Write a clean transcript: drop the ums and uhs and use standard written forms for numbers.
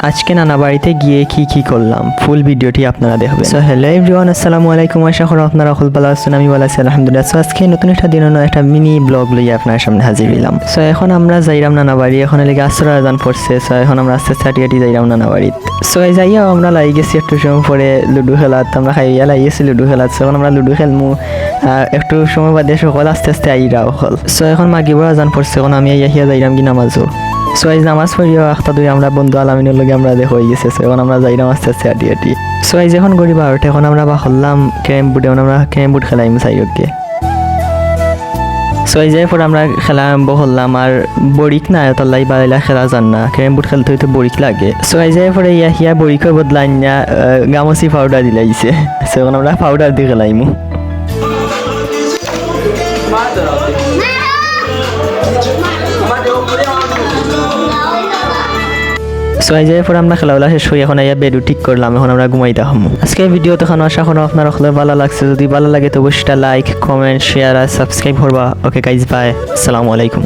আজকে নানা বাড়িতে গিয়ে কি করলাম ফুল ভিডিওটি আপনারা দেখবেন। সো হ্যালো এভরিওয়ান, আসসালামু আলাইকুম। আশা করি আপনারা সকল ভালো আছেন, আমি ভালো আছি আলহামদুলিল্লাহ। সো আজকে নতুন একটা দিন একটা মিনি ব্লগ লইয়া আপনার সামনে হাজির হইলাম। সো এখন আমরা যাইরাম নানা বাড়ি, এখন এলাকা আসর আজান পড়ছে। সো এখন আমরা আস্তে আস্তে হাঁটি যাইরাম নানা বাড়িত। সো যাইয়াও আমরা লাগি গেছি একটু সময় পরে লুডু খেলাত, আমরা খাইয়া লাগিয়েছি লুডু খেলাত। সো এখন আমরা লুডু খেলমু, একটু সময় বাদে সকল আস্তে আস্তে আইরা হল। সো এখন মাগরিবের আজান পড়ছে, এখন আমি আইয়া যাইরাম কি নামাজও। সো আজ নামাজ পড়িও একটা দুই আমরা বন্ধু আলামিনের লগে আমরা দেখো হয়ে গেছে। সো এখন আমরা যাইরাম আস্তে আস্তে হাঁটি। সো আজ এখন গরিব আরতে এখন আমরা বা হল্লাম ক্যারেম বোর্ডে, আমরা ক্যারেম বোর্ড খেলাইম সাইডকে। সো এই যে পরে আমরা খেলা আরম্ভ করলাম, আর বরিক না তল্লাই বাড়িলা খেলা যান না, ক্যারেম বোর্ড খেলতে হইতে বরিক লাগে। সো এই যে পরে হিয়া বরিকও বদলাই না গামসি পাউডার দিলাইছে। সো এখন আমরা পাউডার দিয়ে খেলাইমু। সো এই যে পরে আমরা খেলাগুলা শেষ হয়ে এখন বেডু ঠিক করলাম, এখন আমরা ঘুমাইতে হম। আজকে ভিডিও তখন আশা করি আপনার ভালো লাগছে। যদি ভালো লাগে তো অবশ্যই লাইক, কমেন্ট, শেয়ার আর সাবস্ক্রাইব করবা। ওকে গাইজ, বাই, আসসালামু আলাইকুম।